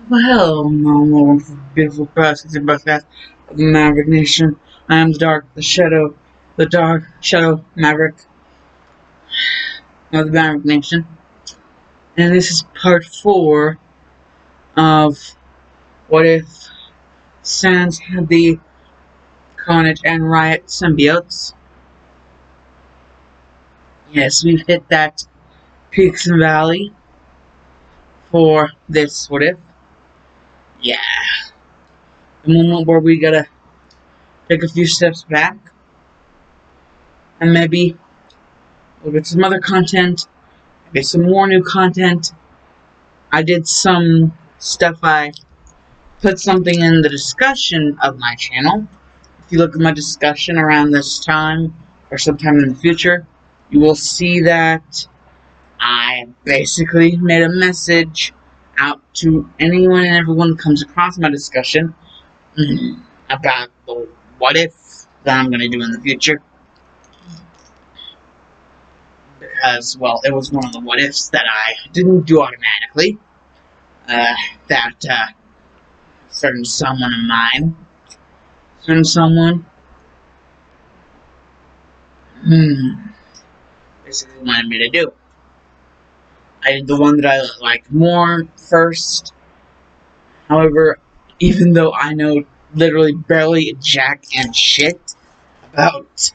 Well, hello, my beautiful process and broadcast of the Maverick Nation. I am the dark shadow Maverick of the Maverick Nation. And this is part 4 of What If Sans had the Carnage and Riot symbiotes. Yes, we've hit that peaks and valley for this What If. Yeah, the moment where we gotta take a few steps back and maybe we'll get some other content. Maybe some more new content. I did some stuff. I put something in the discussion of my channel. If you look at my discussion around this time or sometime in the future, you will see that I basically made a message out to anyone and everyone that comes across my discussion about the what if that I'm going to do in the future. Because, well, it was one of the what ifs that I didn't do automatically. That certain someone of mine, basically wanted me to do. I did the one that I liked more first. However, even though I know literally barely jack and shit about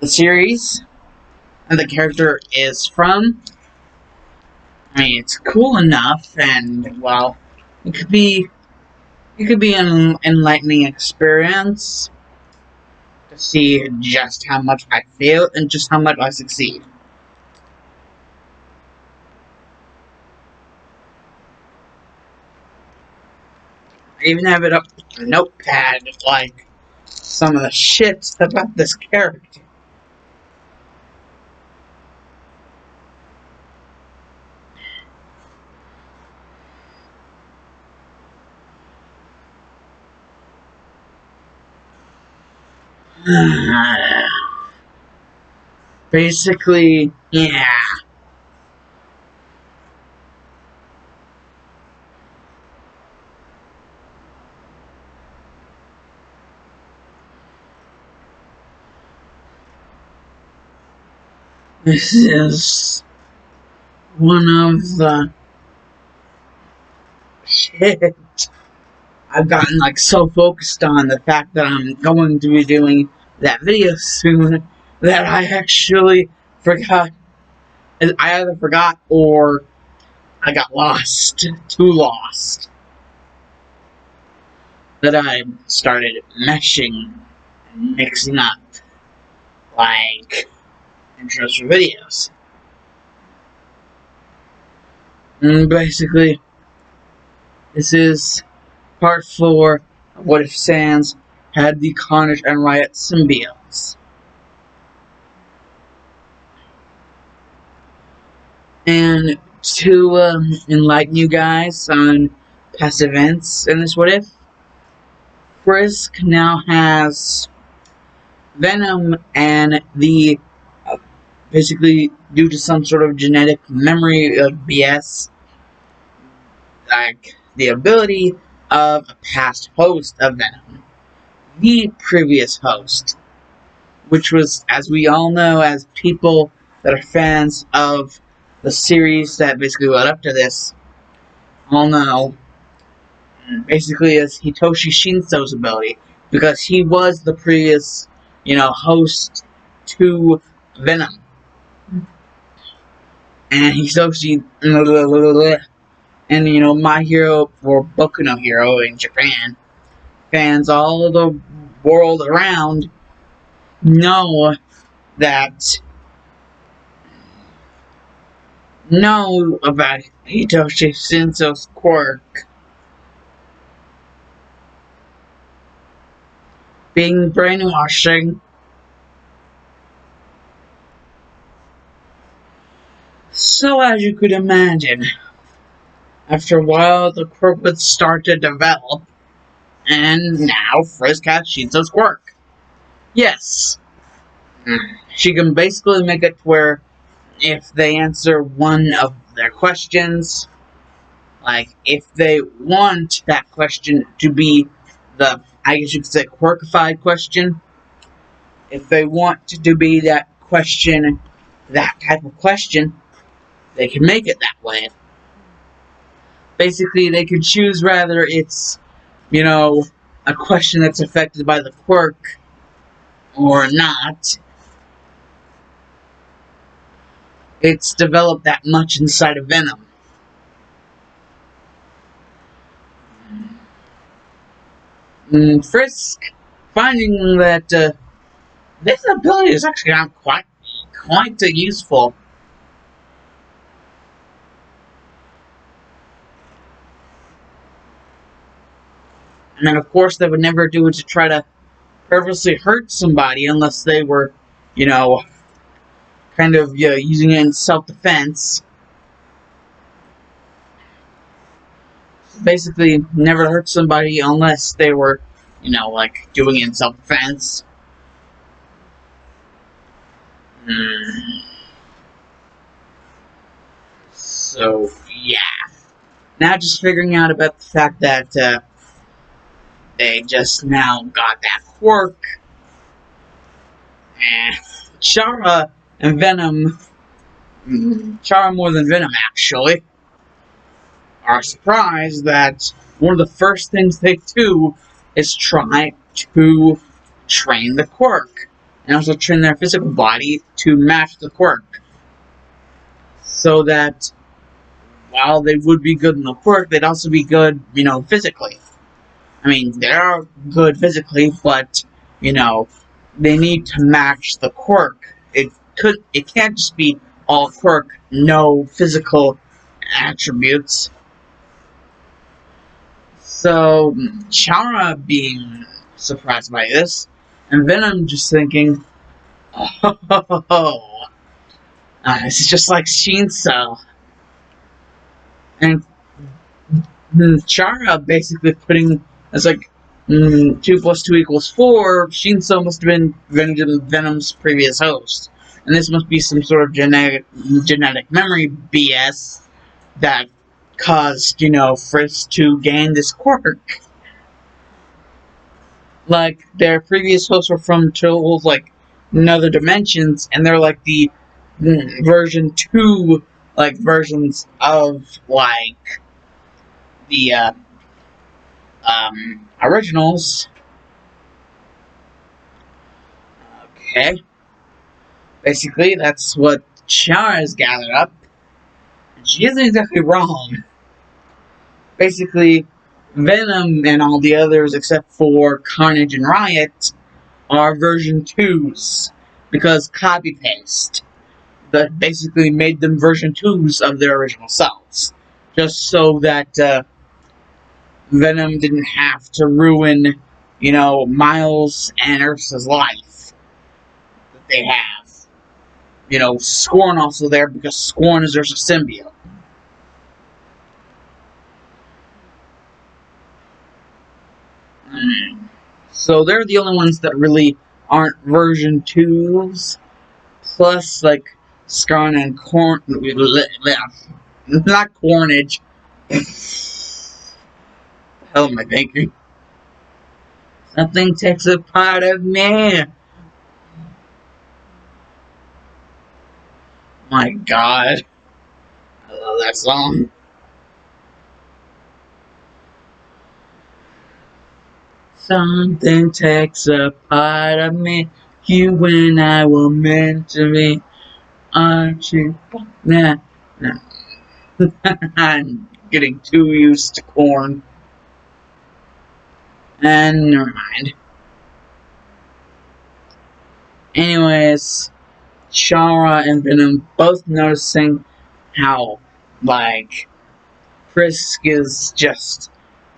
the series and the character is from, I mean, it's cool enough, and well, it could be an enlightening experience to see just how much I fail and just how much I succeed. I even have it up on a notepad, like some of the shit about this character. Basically, yeah. This is one of the shit. I've gotten like so focused on the fact that I'm going to be doing that video soon that I actually forgot. I either forgot or I got lost, too lost, that I started meshing and mixing up like intros for videos. And basically, this is part 4 of What If Sans had the Carnage and Riot symbiotes. And to enlighten you guys on past events in this What If, Frisk now has Venom and the basically due to some sort of genetic memory of BS, like the ability of a past host of Venom, the previous host, which was, as we all know, as people that are fans of the series that basically led up to this, all know, basically is Hitoshi Shinso's ability, because he was the previous, host to Venom. And Hitoshi, and My Hero or Boku no Hero in Japan, fans all the world around know about Hitoshi Shinso's quirk being brainwashing. So as you could imagine, after a while the quirk would start to develop, and now Frisk has Shinso's quirk. Yes. She can basically make it to where if they answer one of their questions, Like, if they want that question to be the, I guess you could say, quirkified question, if they want to be that question, that type of question, they can make it that way. Basically, they could choose whether it's, you know, a question that's affected by the quirk or not. It's developed that much inside of Venom. Frisk, finding that this ability is actually not quite useful. And of course, they would never do it to try to purposely hurt somebody unless they were, you know, kind of using it in self-defense. Basically, never hurt somebody unless they were, you know, like doing it in self-defense. So, yeah. Now just figuring out about the fact that they just now got that quirk. And Chara and Venom, Chara more than Venom actually, are surprised that one of the first things they do is try to train the quirk. And also train their physical body to match the quirk. So that while they would be good in the quirk, they'd also be good, you know, physically. I mean, they are good physically, but, you know, they need to match the quirk. It can't just be all quirk, no physical attributes. So, Chara being surprised by this, and Venom just thinking, oh, this is just like Shinso. And Chara basically putting, it's like, 2 plus 2 equals 4, Shinso must have been Venom's previous host. And this must be some sort of genetic memory BS that caused, you know, Frisk to gain this quirk. Like, their previous hosts were from tools like another dimensions, and they're like the version 2, like, versions of, like, the, originals. Okay. Basically, that's what Chara has gathered up. She isn't exactly wrong. Basically, Venom and all the others, except for Carnage and Riot, are version 2s. Because copy-paste. That basically made them version 2s of their original selves. Just so that Venom didn't have to ruin, you know, Miles and Ursa's life that they have. You know, Scorn also there because Scorn is Ursa's symbiote. So they're the only ones that really aren't version 2s. Plus, like, Scorn and not Carnage. What the hell am I thinking? Something takes a part of me. My God. I love that song. Something takes a part of me. You and I were meant to be. Aren't you? Nah. I'm getting too used to corn. And never mind. Anyways, Chara and Venom both noticing how, like, Frisk is just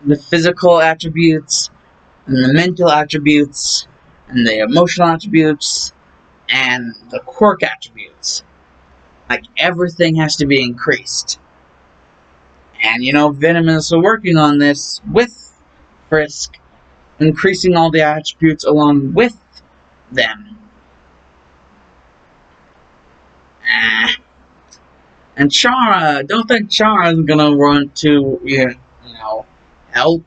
the physical attributes, and the mental attributes, and the emotional attributes, and the quirk attributes. Like, everything has to be increased. And, you know, Venom is working on this with Frisk, increasing all the attributes along with them. And Chara, don't think Chara's gonna run to, you know, help.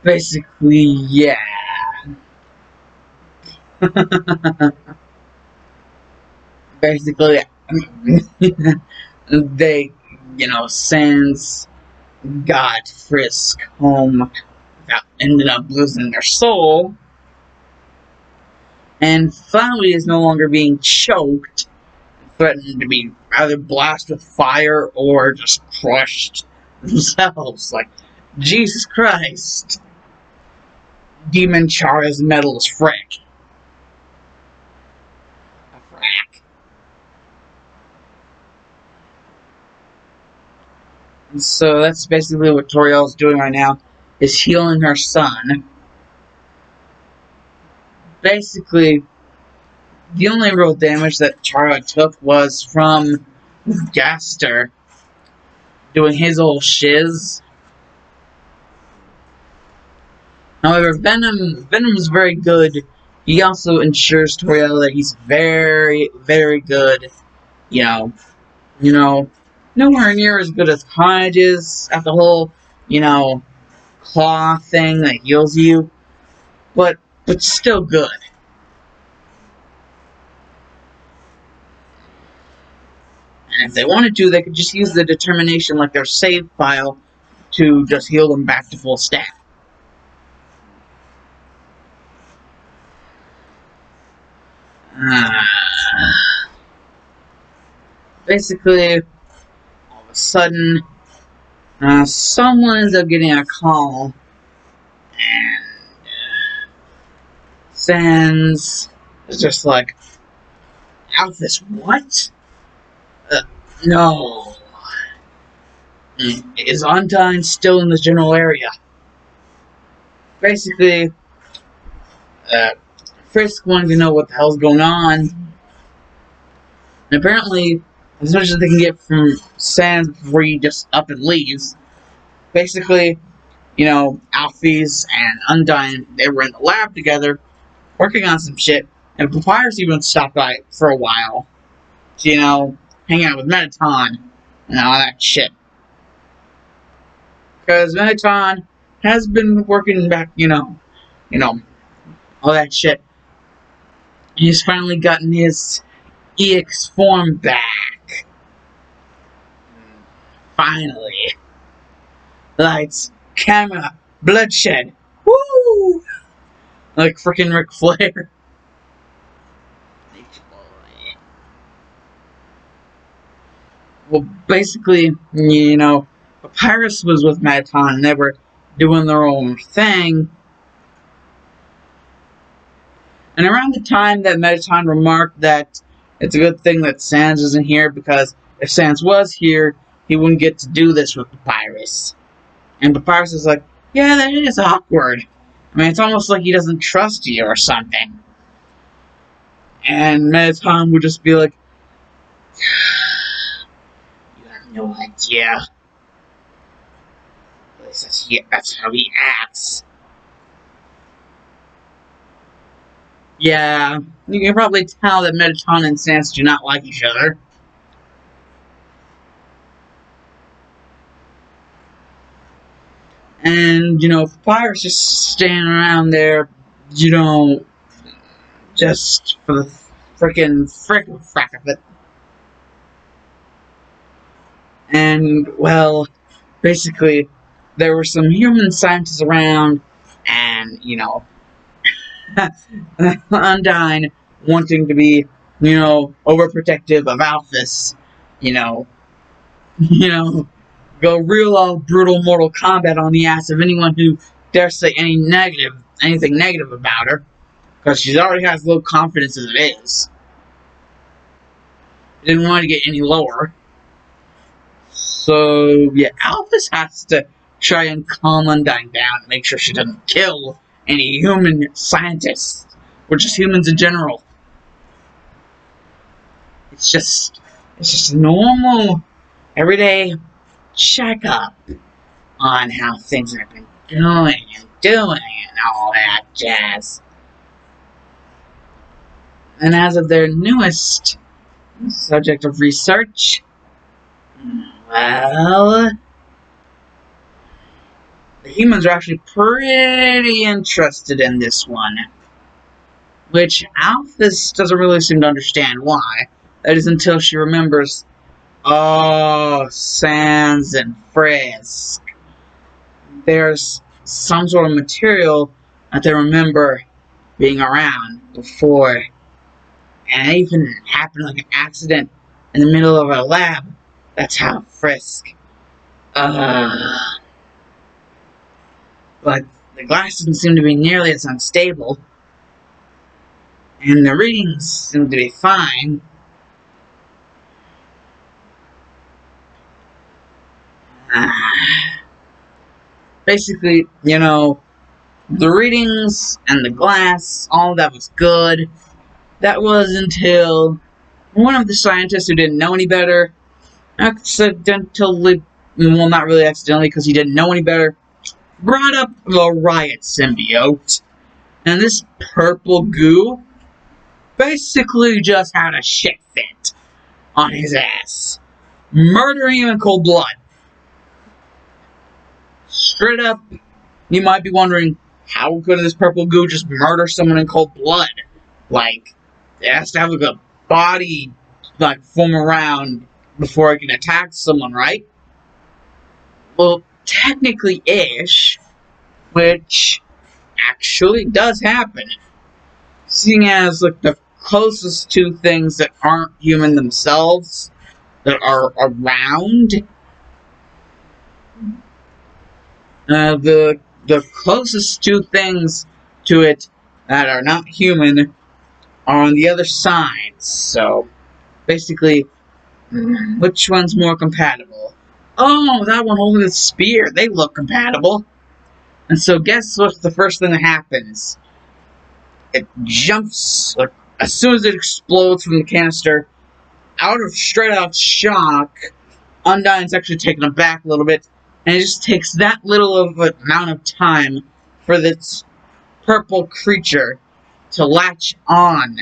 Basically, yeah. Basically, they, sends got Frisk home without ended up losing their soul. And Flowey is no longer being choked, threatened to be either blasted with fire or just crushed themselves. Like, Jesus Christ. Demon Chara's metal is frick. A frack. And so that's basically what Toriel's doing right now, is healing her son. Basically, the only real damage that Chara took was from Gaster doing his old shiz. However, Venom's very good. He also ensures Toriel that he's very, very good. You know, nowhere near as good as Carnage is at the whole, claw thing that heals you, but still good. And if they wanted to, they could just use the determination, like their save file, to just heal them back to full stat. Basically, all of a sudden, someone ends up getting a call and sends. It's just like, Alphys, what? No. Is Undyne still in the general area? Basically, Frisk wanted to know what the hell's going on. And apparently, as much as they can get from Sans before he just up and leaves, basically, Alphys and Undyne, they were in the lab together, working on some shit, and Papyrus even stopped by for a while to, hang out with Mettaton and all that shit. Because Mettaton has been working back, all that shit. He's finally gotten his EX form back. Finally. Lights, camera, bloodshed. Woo! Like freaking Ric Flair. Well, basically, Papyrus was with Mettaton and they were doing their own thing. And around the time that Mettaton remarked that it's a good thing that Sans isn't here, because if Sans was here, he wouldn't get to do this with Papyrus. And Papyrus is like, yeah, that is awkward. I mean, it's almost like he doesn't trust you or something. And Mettaton would just be like, you have no idea. At least that's how he acts. Yeah, you can probably tell that Mettaton and Sans do not like each other. And, Papyrus just standing around there, just for the frickin' frack of it. And, well, basically, there were some human scientists around, and, Undyne wanting to be, overprotective of Alphys, go real brutal Mortal Kombat on the ass of anyone who dares say anything negative about her, because she already has low confidence as it is. Didn't want to get any lower. So, yeah, Alphys has to try and calm Undyne down and make sure she doesn't kill any human scientists, or just humans in general. It's just a normal, everyday checkup on how things have been going and doing and all that jazz. And as of their newest subject of research, well, the humans are actually pretty interested in this one. Which Alphys doesn't really seem to understand why. That is until she remembers, oh, Sans and Frisk. There's some sort of material that they remember being around before. And it even happened like an accident in the middle of a lab. That's how Frisk. But the glass doesn't seem to be nearly as unstable. And the readings seem to be fine. Basically, you know, the readings and the glass, all that was good. That was until one of the scientists who didn't know any better, accidentally, well, not really accidentally because he didn't know any better, brought up the Riot symbiote. And this purple goo basically just had a shit fit on his ass, murdering him in cold blood. Straight up, you might be wondering, how could this purple goo just murder someone in cold blood? Like, it has to have like a body like form around before it can attack someone, right? Well, technically ish, which actually does happen. Seeing as like the closest two things that aren't human themselves that are around, the closest two things to it that are not human are on the other side. So basically, which one's more compatible? Oh, that one holding the spear. They look compatible. And so guess what's the first thing that happens? It jumps, like, as soon as it explodes from the canister, straight out of shock, Undyne's actually taken aback a little bit, and it just takes that little of an amount of time for this purple creature to latch on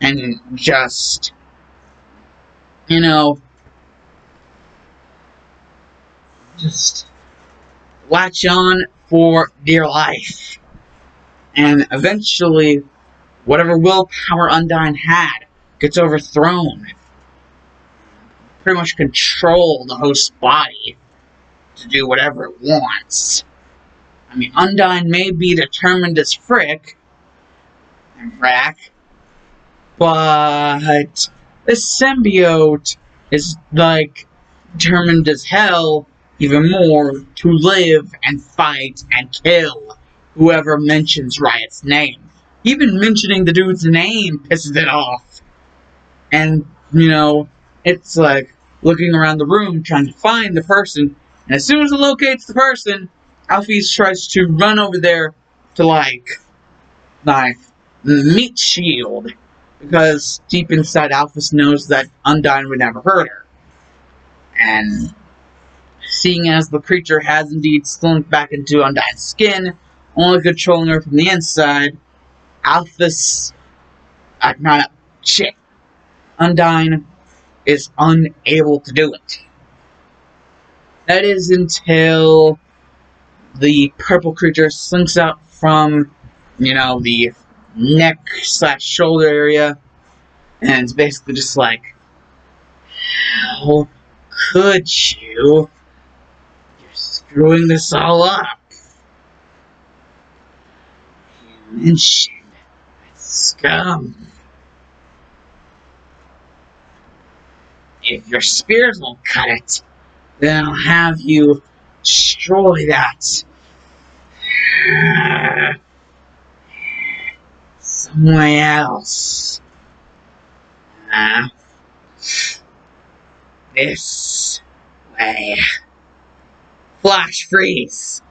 and just, you know, just latch on for dear life. And eventually, whatever willpower Undyne had gets overthrown. Pretty much control the host's body to do whatever it wants. I mean, Undyne may be determined as frick and frack, but this symbiote is like determined as hell, even more, to live and fight and kill whoever mentions Riot's name. Even mentioning the dude's name pisses it off. And, you know, it's like looking around the room trying to find the person, and as soon as it locates the person, Alphys tries to run over there to like meat shield, because deep inside Alphys knows that Undyne would never hurt her. And seeing as the creature has indeed slunk back into Undyne's skin, only controlling her from the inside, Alphys, Undyne is unable to do it. That is until the purple creature slinks out from, you know, the neck/shoulder area, and it's basically just like, how could you? You're screwing this all up. You mentioned scum. If your spears won't cut it, then I'll have you destroy that somewhere else. This way. Flash freeze.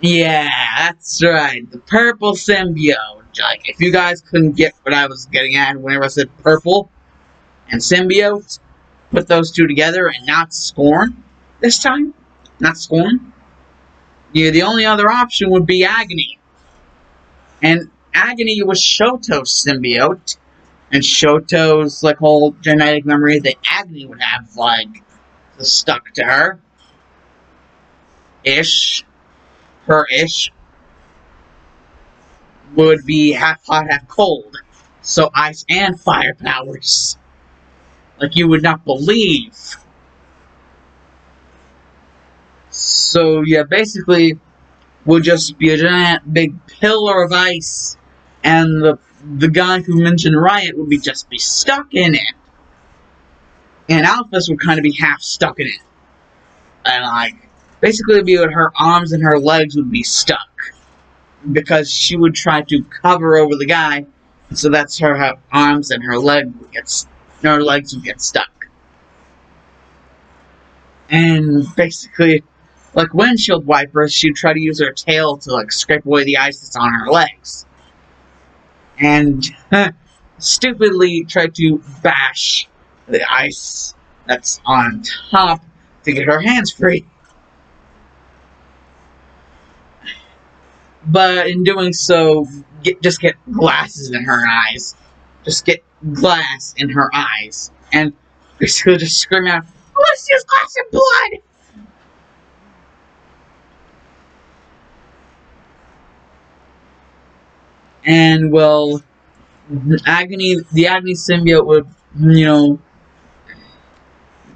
Yeah, that's right. The purple symbiote. Like, if you guys couldn't get what I was getting at whenever I said purple and symbiote, put those two together and not Scorn this time. Not Scorn. Yeah, the only other option would be Agony. And Agony was Shoto's symbiote. And Shoto's like whole genetic memory that Agony would have like stuck to her. Ish. Her ish would be half hot, half cold. So ice and fire powers. Like you would not believe. So yeah, basically would just be a giant big pillar of ice, and the guy who mentioned Riot would just be stuck in it. And Alphys would kind of be half stuck in it. And like basically it'd be that her arms and her legs would be stuck. Because she would try to cover over the guy, so that's her arms and her legs would get stuck. And basically, like windshield wipers, she'd try to use her tail to like scrape away the ice that's on her legs. And stupidly try to bash the ice that's on top to get her hands free. But in doing so, just get glasses in her eyes. Just get glass in her eyes. And basically just scream out, let's use glass and blood! And, well, the Agony symbiote would,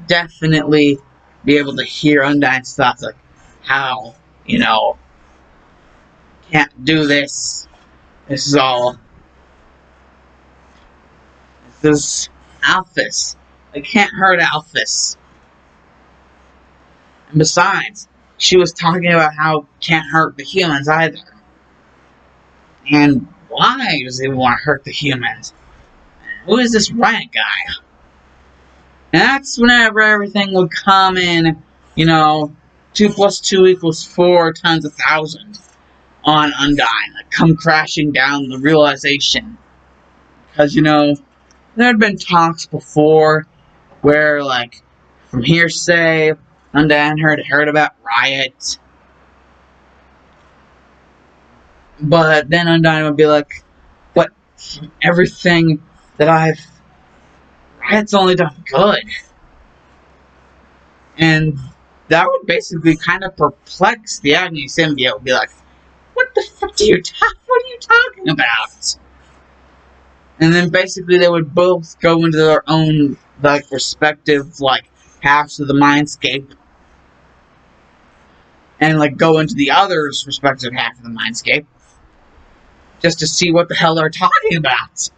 definitely be able to hear Undyne's thoughts, like, how, can't do this. This is Alphys. I can't hurt Alphys. And besides, she was talking about how can't hurt the humans either. And why does he want to hurt the humans? Who is this Riot guy? And that's whenever everything would come in, 2 plus 2 equals 4 times 1,000 on Undyne. Like, come crashing down the realization. Because, there had been talks before where, like, from hearsay, Undyne had heard about Riot. But then Undyne would be like, but everything that Riot's only done good. And that would basically kind of perplex the Agony symbiote. Be like, what the fuck what are you talking about? And then basically they would both go into their own, like, respective, like, halves of the mindscape. And, like, go into the other's respective half of the mindscape. Just to see what the hell they're talking about.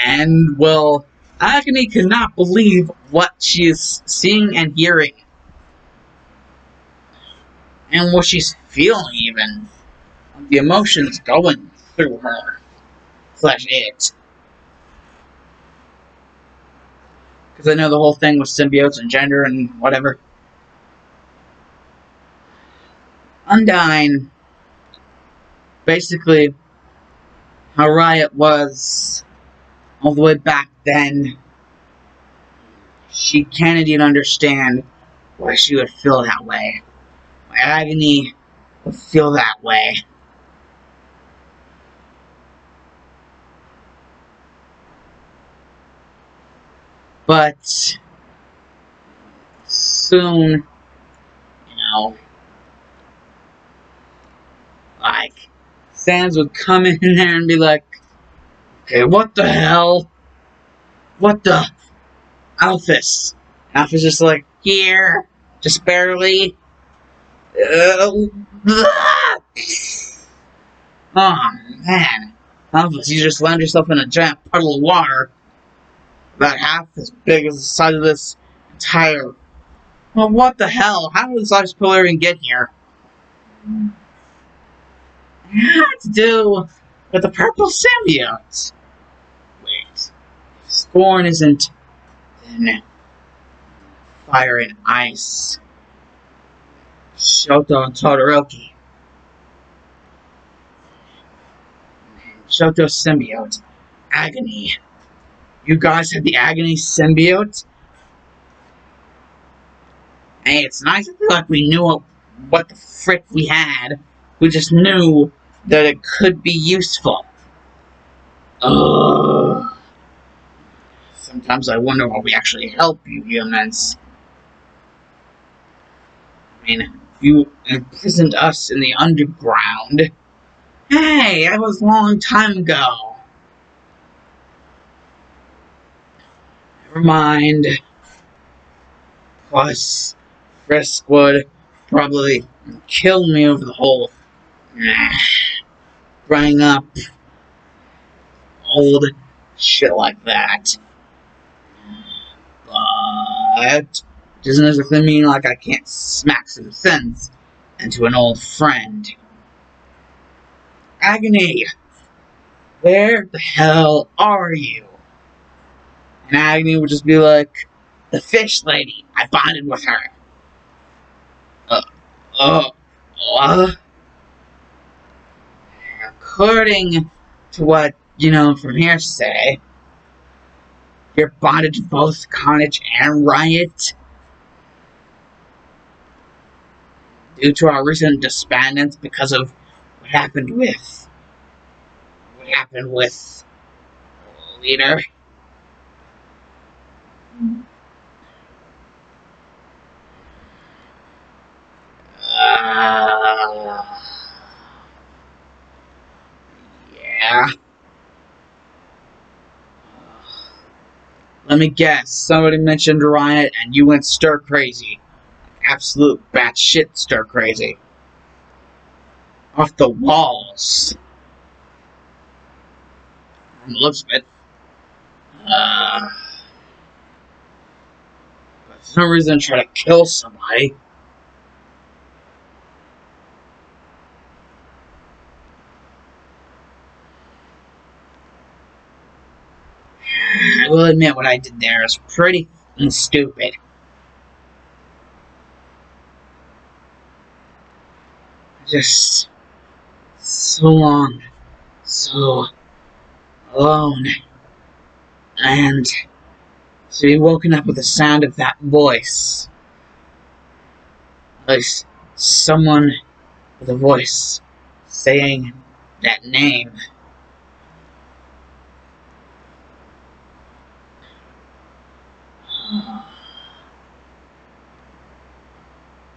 And, well, Agony cannot believe what she is seeing and hearing. And what she's feeling, even. The emotions going through her. /it. Because I know the whole thing with symbiotes and gender and whatever. Undyne, basically, how Riot was all the way back then, she can't even understand why she would feel that way. Why Agony would feel that way. But soon, like, Sans would come in there and be like, okay, what the hell? What the? Alphys. Alphys just like, here, just barely. Oh, man. Alphys, you just land yourself in a giant puddle of water. About half as big as the size of this entire... Well, what the hell? How did this ice pillar even get here? It had to do with the purple symbiote. Wait. Scorn isn't... then fire and ice. Shoto and Todoroki. Shoto's symbiote. Agony. You guys have the Agony symbiote? Hey, it's nice to feel like we knew what the frick we had. We just knew that it could be useful. Ugh. Sometimes I wonder why we actually help you humans. I mean, you imprisoned us in the underground. Hey, that was a long time ago. Never mind. Plus, Frisk would probably kill me over the whole bringing up old shit like that. But it doesn't necessarily mean like I can't smack some sense into an old friend. Agony, where the hell are you? And Agony would just be like, the fish lady, I bonded with her. Uh, uh, According to what, from hearsay, you're bonded to both Carnage and Riot. Due to our recent disbandments because of what happened with the leader. Uh, yeah. Let me guess. Somebody mentioned Riot and you went stir crazy. Absolute batshit stir crazy. Off the walls. From the looks of it. But for some reason try to kill somebody. I will admit what I did there is pretty stupid. Just so long, so alone, and to be woken up with the sound of that voice. Like someone with a voice saying that name.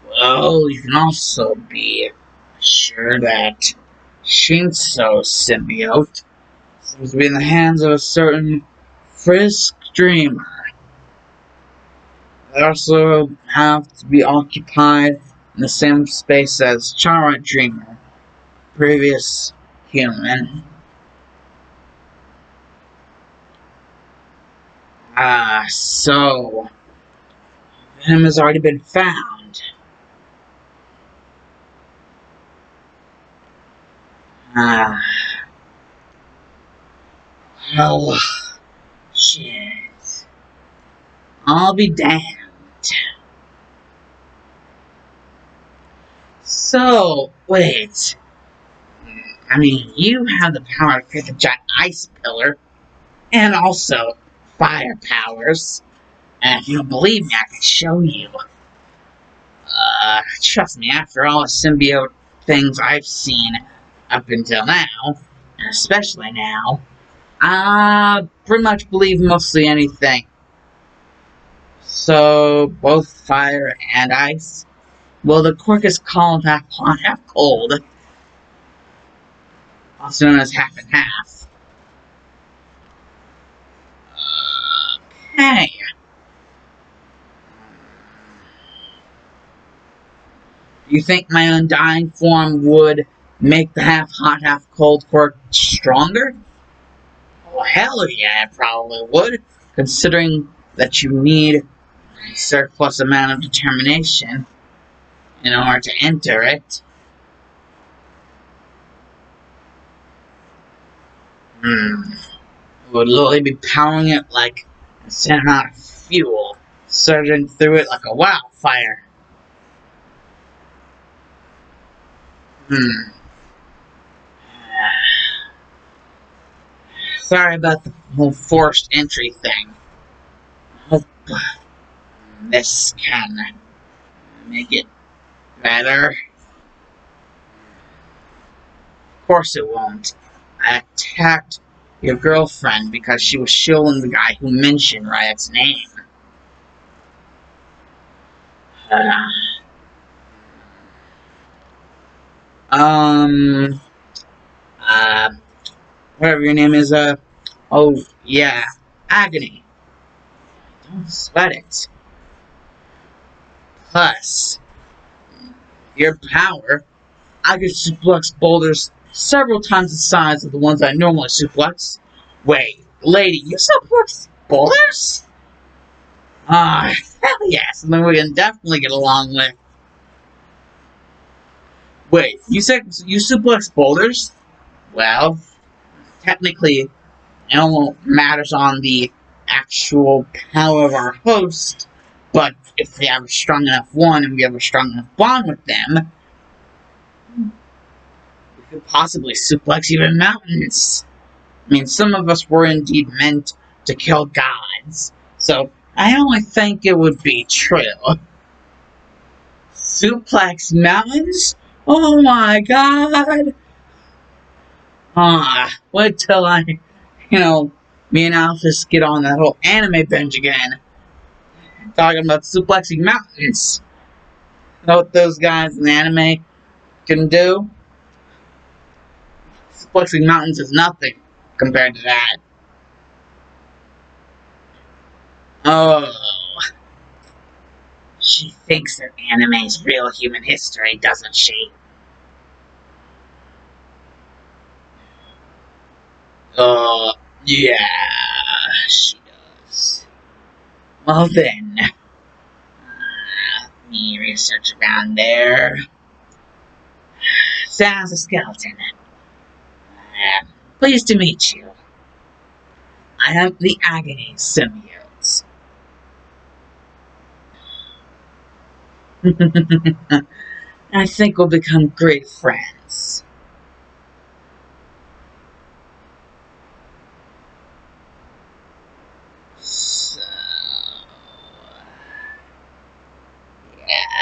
Well, you can also be sure that Shinso's symbiote seems to be in the hands of a certain Frisk Dreamer. They also have to be occupied in the same space as Chara Dreamer, previous human. So Venom has already been found. Well, shit. I'll be damned. So, wait. I mean, you have the power to create the giant ice pillar, and also fire powers. And if you don't believe me, I can show you. Trust me, after all the symbiote things I've seen up until now, and especially now, I pretty much believe mostly anything. So, both fire and ice. Well, the quirk is called half hot, half cold, also known as half and half. Okay. Do you think my undying form would make the half hot, half cold quirk stronger? Well, hell yeah, it probably would, considering that you need a surplus amount of determination in order to enter it. It would literally be powering it like a certain amount of fuel, surging through it like a wildfire. Sorry about the whole forced entry thing. I hope this can make it Better? Of course it won't. I attacked your girlfriend because she was shilling the guy who mentioned Riot's name. Uh, um, uh, whatever your name is, oh, yeah, Agony. Don't sweat it. Plus, your power, I could suplex boulders several times the size of the ones I normally suplex. Wait, lady, you suplex boulders? Ah, hell yes, and then we can definitely get along with. Wait, you said you suplex boulders? Well, technically, it all matters on the actual power of our host, but if we have a strong enough one and we have a strong enough bond with them, we could possibly suplex even mountains. I mean, some of us were indeed meant to kill gods, so I only think it would be true. Suplex mountains? Oh my god! Wait till me and Alphys get on that whole anime binge again. Talking about suplexing mountains. You know what those guys in anime can do? Suplexing mountains is nothing compared to that. Oh, she thinks that anime is real human history, doesn't she? Yeah, she does. Well then, let me research around there. Sounds a skeleton. Pleased to meet you. I am the Agony Symbiote. I think we'll become great friends. So, yeah.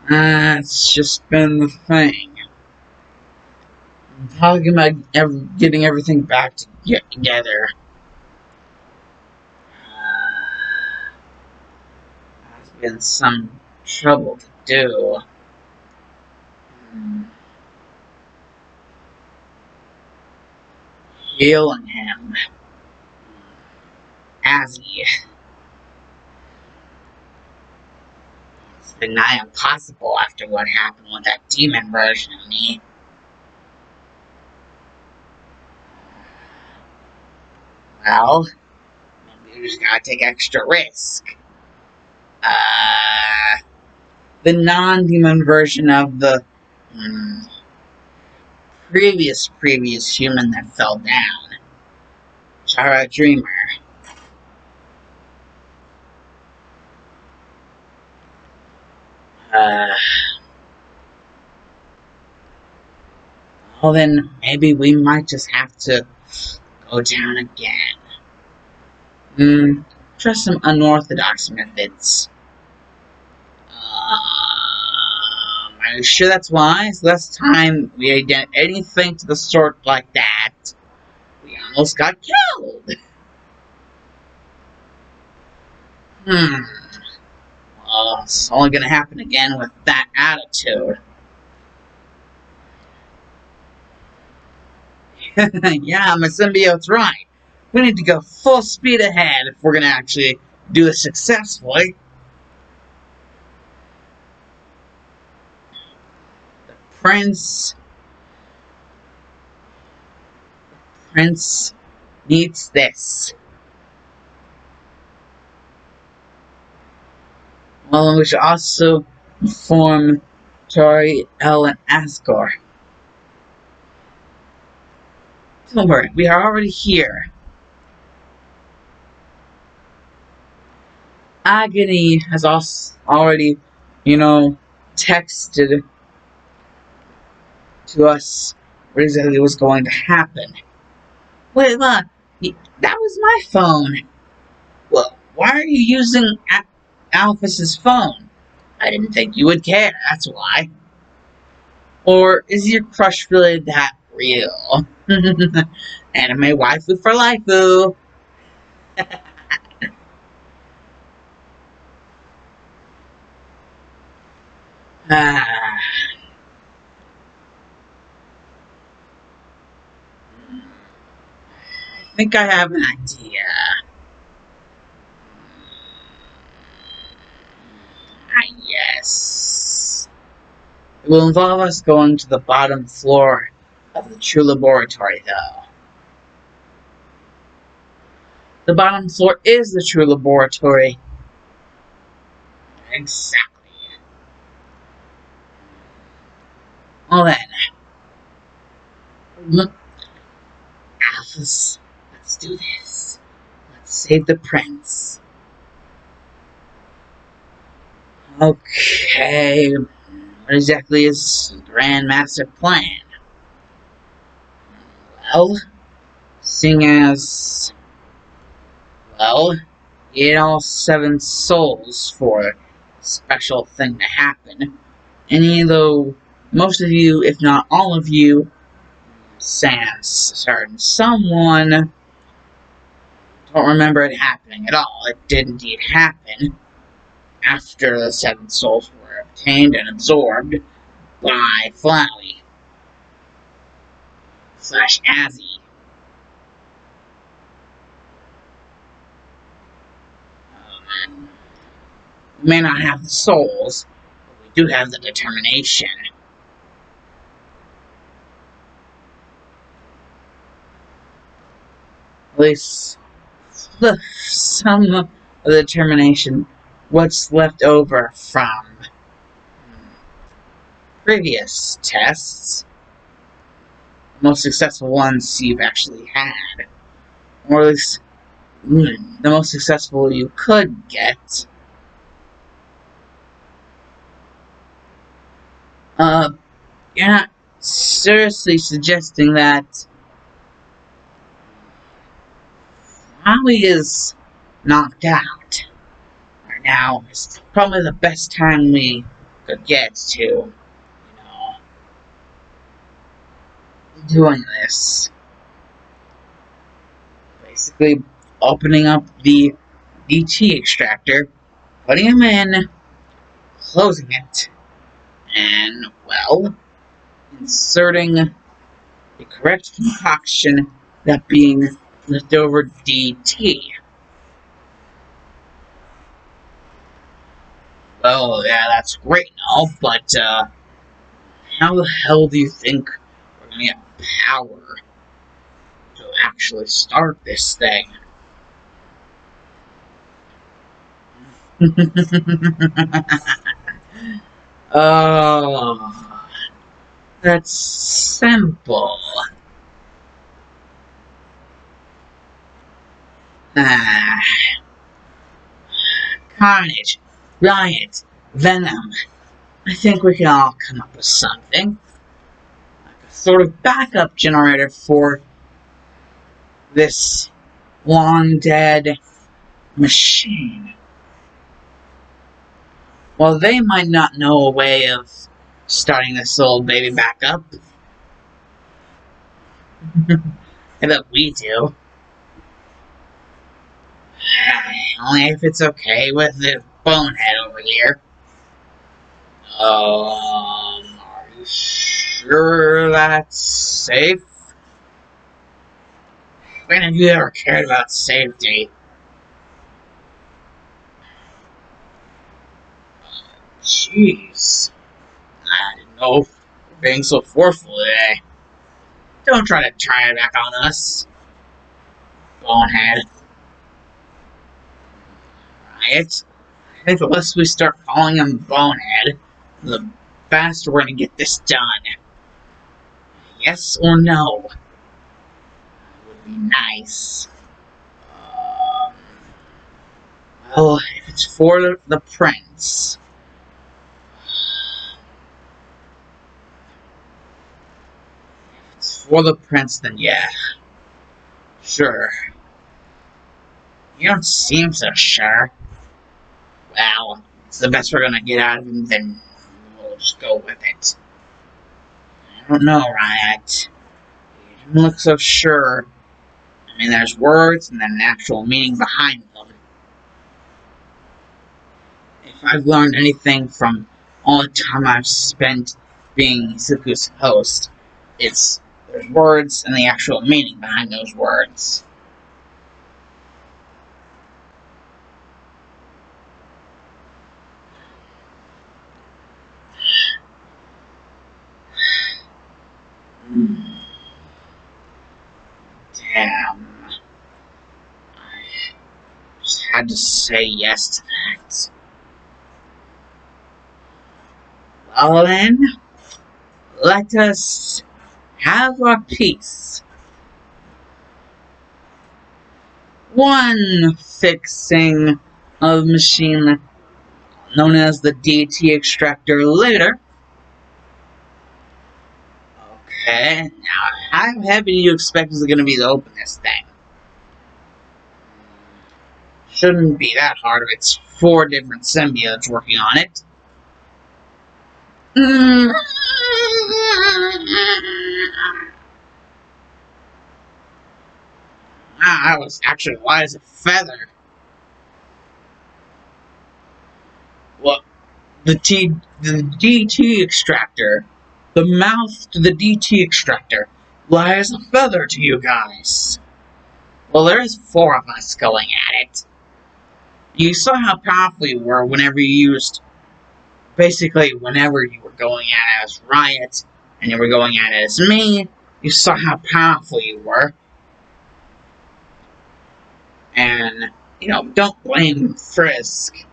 That's just been the thing. I'm talking about getting everything back together. That's been some trouble to do. Healing him. Azzy. It's been nigh impossible after what happened with that demon version of me. Well, maybe we just gotta take extra risk. The non-demon version of the previous human that fell down. Chara Dreamer. Uh, well then, maybe we might just have to go down again. Try some unorthodox methods. Are you sure that's wise? Last time we did anything to the sort like that, we almost got killed. Well, it's only gonna happen again with that attitude. Yeah, my symbiote's right. We need to go full speed ahead if we're gonna actually do this successfully. The prince needs this. Well, we should also inform Tori, Elle, and Asgore. Don't worry, we are already here. Agony has also already, texted to us what exactly was going to happen. Wait, look, that was my phone. Well, why are you using Alphys's phone? I didn't think you would care, that's why. Or is your crush really that real? Anime waifu for life, boo. I think I have an idea. Yes. It will involve us going to the bottom floor of the true laboratory, though. The bottom floor is the true laboratory. Exactly. Well then, look, Alphys, let's do this. Let's save the prince. Okay, what exactly is the Grand Master plan? Well, seeing as, well, you need all 7 souls for a special thing to happen. And though most of you, if not all of you, sans certain someone, don't remember it happening at all. It did indeed happen after the 7 souls were obtained and absorbed by Flowey slash Azzy. We may not have the souls, but we do have the determination. At least some of the determination, what's left over from previous tests, the most successful ones you've actually had, or at least the most successful you could get. You're not seriously suggesting that Howie is knocked out right now is probably the best time we could get to, doing this. Basically, opening up the DT extractor, putting him in, closing it, and, well, inserting the correct concoction, that being leftover DT. Well, yeah, that's great and all, but, how the hell do you think we're gonna get power to actually start this thing? Oh, that's simple. Ah, Carnage, Riot, Venom. I think we can all come up with something. Like a sort of backup generator for this long dead machine. Well, they might not know a way of starting this old baby back up. I bet we do. Only if it's okay with the bonehead over here. Are you sure that's safe? When have you ever cared about safety? Jeez. I didn't know if we're being so forceful today. Don't try to turn it back on us, bonehead. Riot? I think the less we start calling him Bonehead, the faster we're gonna get this done. Yes or no? Would be nice. Um, well, if it's for the prince, For the prince, then yeah. Sure. You don't seem so sure. Well, it's the best we're gonna get out of him, then we'll just go with it. I don't know, Riot. You didn't look so sure. I mean, there's words and then an actual meaning behind them. If I've learned anything from all the time I've spent being Isuku's host, it's there's words and the actual meaning behind those words. Damn. I just had to say yes to that. Well then, let us have our peace. One fixing of machine known as the DT extractor later. Okay, now how heavy do you expect is it going to be to open this thing? Shouldn't be that hard if it's 4 different symbiotes working on it. I was actually light as a feather. Well, the DT extractor, the mouth to the DT extractor, lies a feather to you guys. Well, there's 4 of us going at it. You saw how powerful you were whenever you used, basically whenever you were going at it as Riot, and you were going at it as me, you saw how powerful you were. And, don't blame Frisk.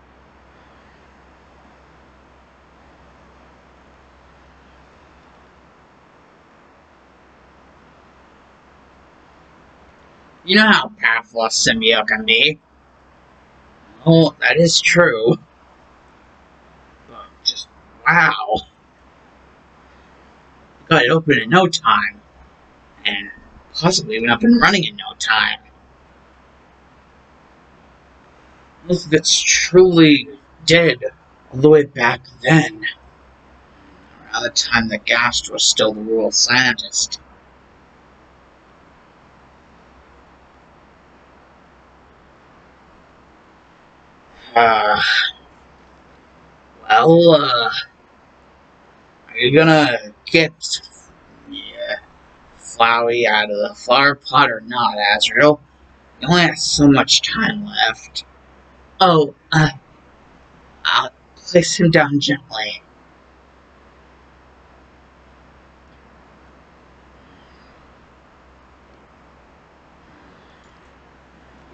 You know how powerful a symbiote can be. Oh, that is true. But just, wow. You got it open in no time. And possibly even up and running in no time. If it's truly dead all the way back then. Around the time that Gast was still the world scientist. Well, are you gonna get Flowey out of the flower pot or not, Azrael? You only have so much time left. Oh, I'll place him down gently.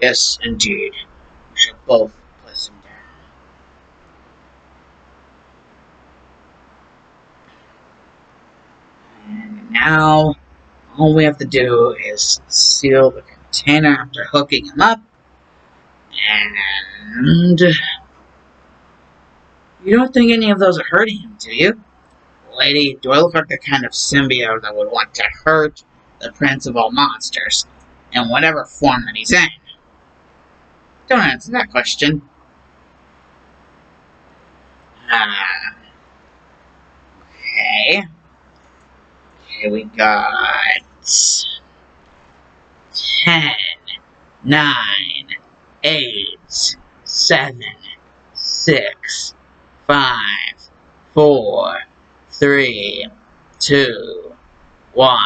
Yes, indeed. We shall both place him down. And now, all we have to do is seal the container after hooking him up. And you don't think any of those are hurting him, do you? Lady, do I look like the kind of symbiote that would want to hurt the prince of all monsters, in whatever form that he's in? Don't answer that question. Okay. Okay, we got 10, 9, 8, 7, 6, 5, 4, 3, 2, 1,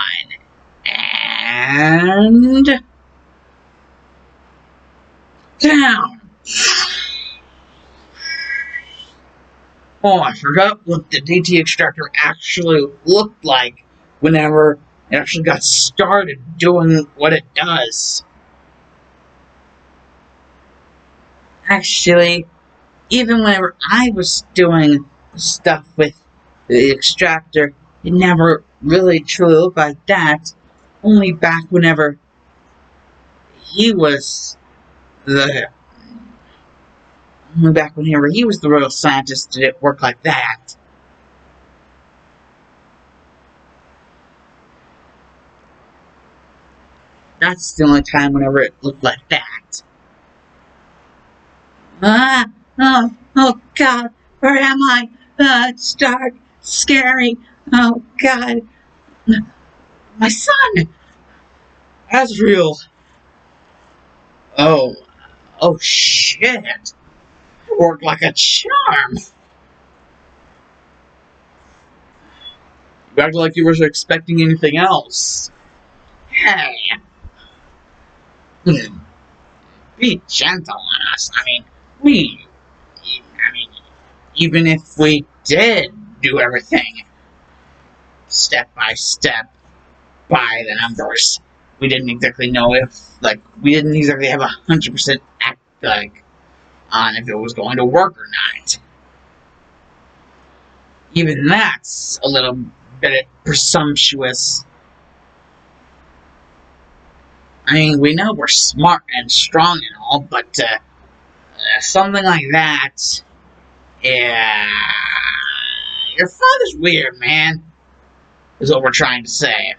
and down. Oh, I forgot what the DT extractor actually looked like whenever it actually got started doing what it does. Actually, even whenever I was doing stuff with the extractor, it never really truly looked like that. Only back whenever he was the royal scientist did it work like that. That's the only time whenever it looked like that. Oh God, where am I? It's dark, scary. Oh God, my son! Azrael! Oh, oh shit! Worked like a charm! You acted like you were expecting anything else. Hey, be gentle on us. I mean, even if we did do everything step by step by the numbers, we didn't exactly know if, we didn't exactly have 100% act, on if it was going to work or not. Even that's a little bit presumptuous. I mean, we know we're smart and strong and all, but something like that, yeah, your father's weird, man, is what we're trying to say.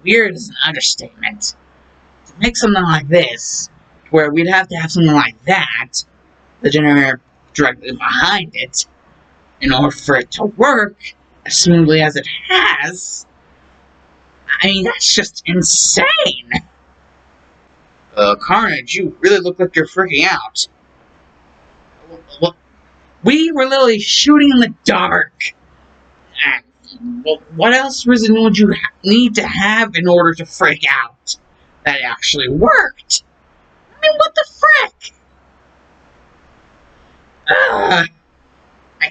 Weird is an understatement. To make something like this, where we'd have to have something like that, the generator directly behind it, in order for it to work as smoothly as it has, I mean, that's just insane! Carnage, you really look like you're freaking out. We were literally shooting in the dark. What else reason would you need to have in order to freak out? That actually worked. I mean, what the frick?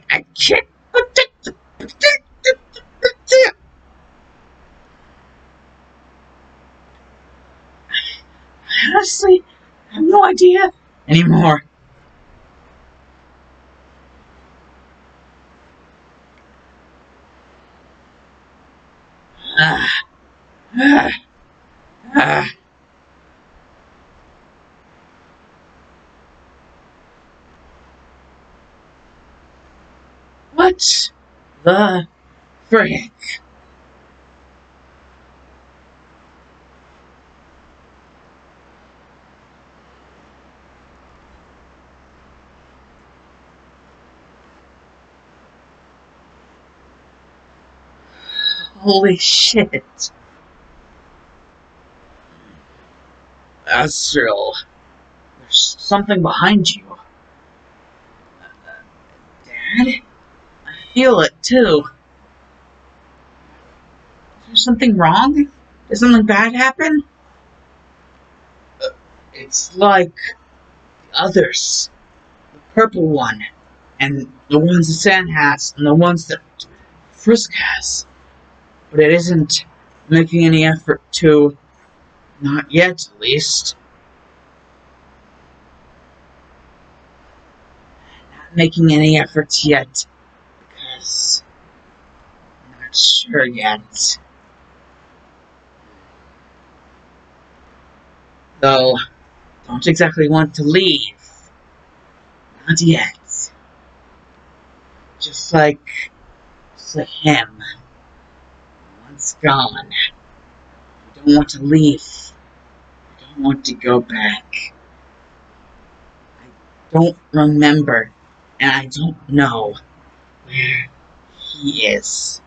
I can't. Honestly, I have no idea anymore. What the frick? Holy shit. Azrael, there's something behind you. Dad? I feel it too. Is there something wrong? Did something bad happen? It's like the others. The purple one, and the ones that Sam has, and the ones that Frisk has. But it isn't making any effort to. Not yet, at least. Not making any efforts yet. Because I'm not sure yet. Though, don't exactly want to leave. Not yet. Just like him. Once gone. I don't want to leave. I don't want to go back. I don't remember, and I don't know where he is.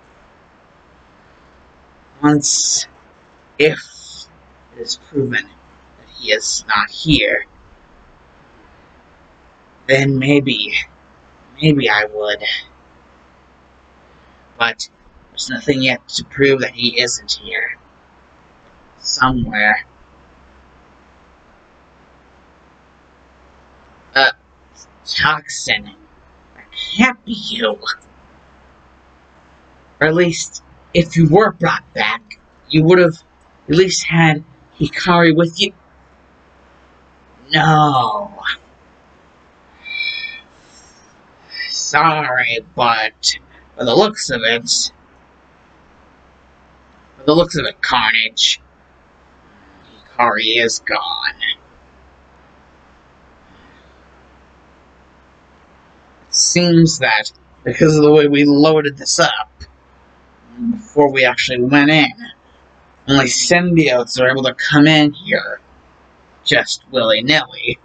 Once, if it is proven that he is not here, then maybe I would. But there's nothing yet to prove that he isn't here. Somewhere. Toxin. That can't be you. Or at least, if you were brought back, you would have at least had Hikari with you. No. Sorry, but by the looks of it, Carnage, Hikari is gone. It seems that because of the way we loaded this up, before we actually went in, Only symbiotes are able to come in here just willy-nilly.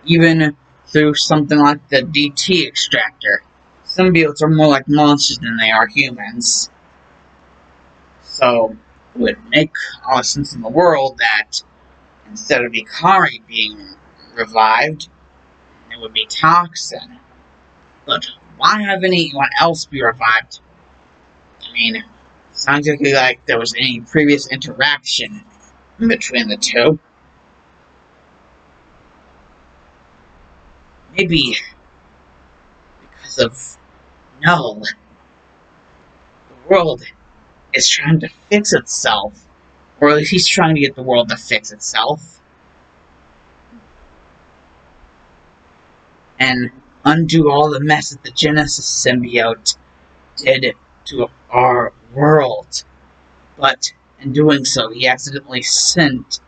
Even through something like the DT extractor. Symbiotes are more like monsters than they are humans. So, it would make all the sense in the world that instead of Ikari being revived, it would be Toxin. But why have anyone else be revived? I mean, sounds like there was any previous interaction between the two. Maybe because of Null. The world is trying to fix itself. Or at least he's trying to get the world to fix itself. And undo all the mess that the Genesis symbiote did to our world. But in doing so, he accidentally sent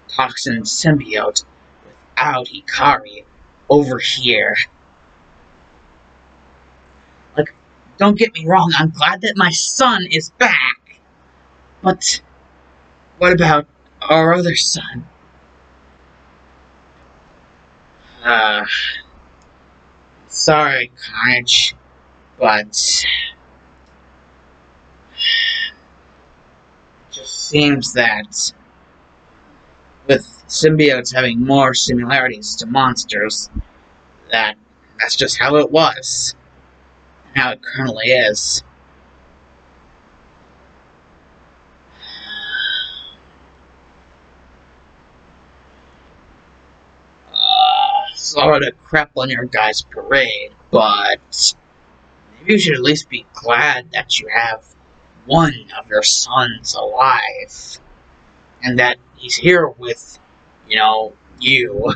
Toxin symbiote without Ikari over here. Like, don't get me wrong, I'm glad that my son is back. But what about our other son? Sorry, Carnage, but it just seems that with symbiotes having more similarities to monsters, that's just how it was, and how it currently is. Sorry to crap on your guys' parade, but maybe you should at least be glad that you have one of your sons alive, and that he's here with, you.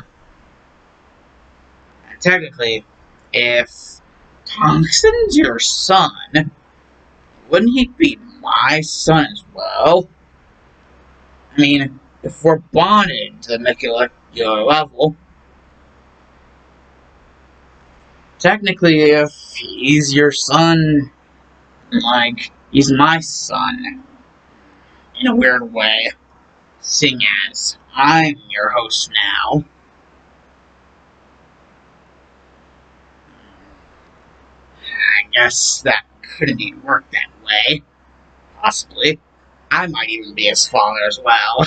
And technically, if Toxin's your son, wouldn't he be my son as well? I mean, if we're bonded to the molecular level, technically, if he's your son, like, he's my son, in a weird way, seeing as I'm your host now. I guess that couldn't even work that way. Possibly. I might even be his father as well.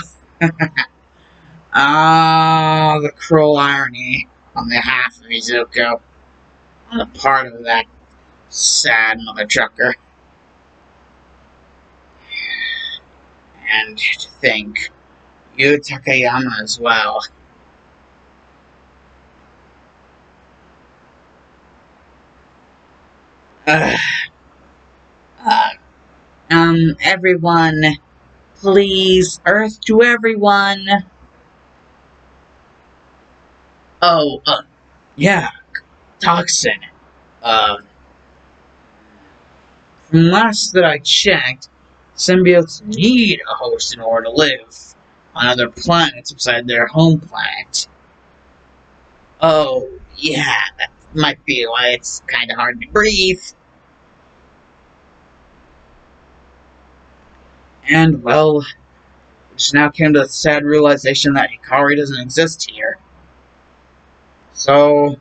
Ah, the cruel irony on behalf of Izuku. I'm a part of that sad mother trucker. And to think, you Takayama as well. Everyone, please, Earth to everyone. Oh, yeah, Toxin. From last that I checked, symbiotes need a host in order to live on other planets beside their home planet. Oh, yeah, that might be why it's kinda hard to breathe. And, well, we just now came to the sad realization that Ikari doesn't exist here. So,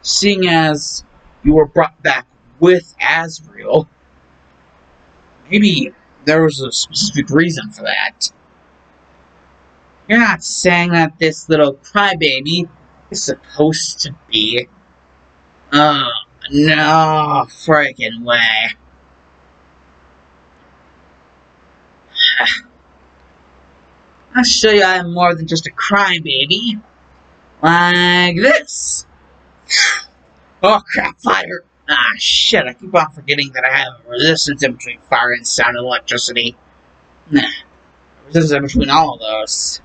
seeing as you were brought back with Azrael, maybe there was a specific reason for that. You're not saying that this little crybaby is supposed to be... Oh, no friggin' way. I'll show you I'm more than just a crybaby. Like this. Oh crap, fire! Ah, shit, I keep on forgetting that I have a resistance in between fire and sound and electricity. Nah, resistance in between all of those.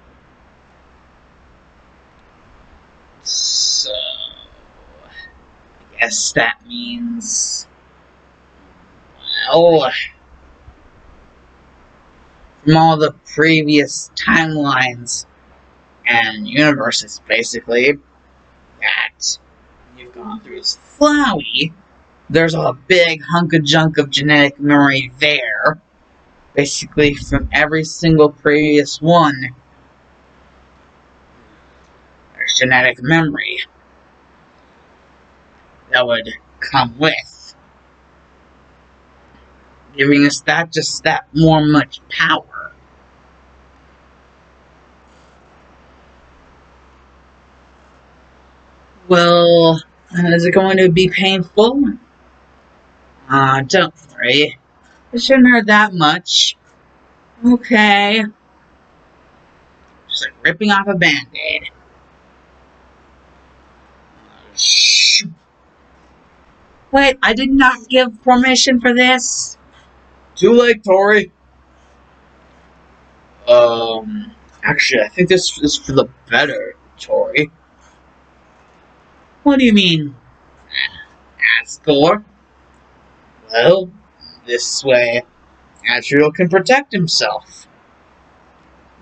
So, I guess that means... Well... From all the previous timelines and universes, basically, that you've gone through as Flowey, there's a big hunk of junk of genetic memory there. Basically, from every single previous one, there's genetic memory that would come with, giving us just that more much power. Well, is it going to be painful? Don't worry. It shouldn't hurt that much. Okay. Just like ripping off a band-aid. Wait, I did not give permission for this. Too late, Tori. Actually, I think this is for the better, Tori. What do you mean? Ask for? Well, this way, Azrael can protect himself.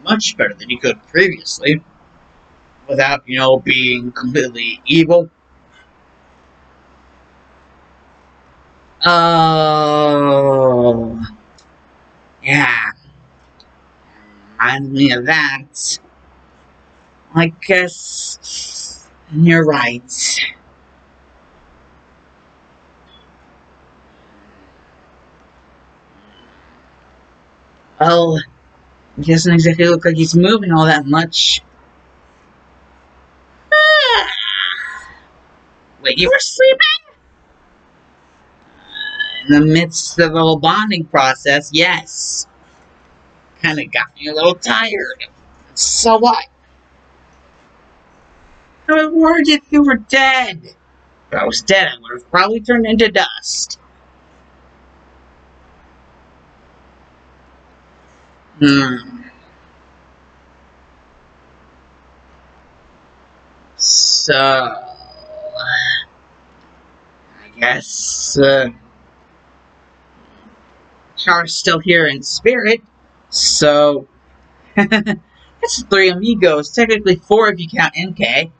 Much better than he could previously. Without, being completely evil. Oh. Yeah. Reminds me of that. I guess you're right. Well, he doesn't exactly look like he's moving all that much. Wait, you were sleeping? In the midst of the whole bonding process, yes. Kinda got me a little tired. So what? I was worried if you were dead. If I was dead, I would have probably turned into dust. So, I guess, Char's still here in spirit, so, that's 3 amigos, technically 4 if you count NK.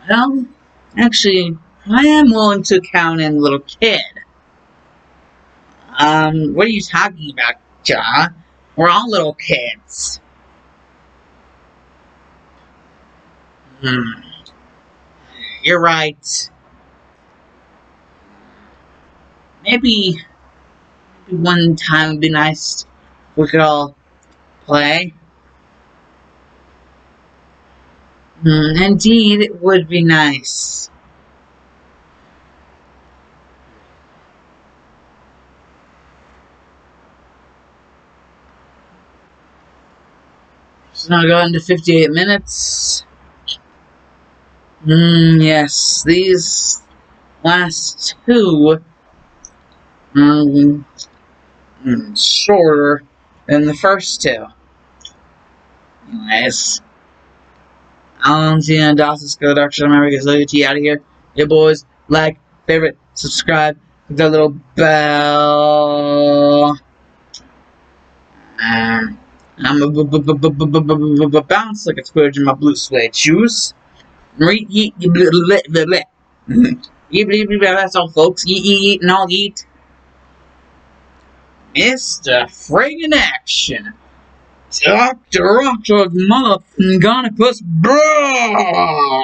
Well, actually, I am willing to count in little kid. What are you talking about, Ja? We're all little kids. You're right. Maybe one time would be nice. We could all play. Indeed, it would be nice. It's now gone to 58 minutes. Yes, these last two shorter than the first two. Anyways, Alan, Tina, Dawson's Go, Dr. America's Lady T out of here. You boys, like, favorite, subscribe, with the little bell. I'm a bounce like a squidge in my blue suede shoes. That's all, folks. Eat, and I'll eat. Mr. Friggin' Action. Dr. Octo's mother gonna push blah.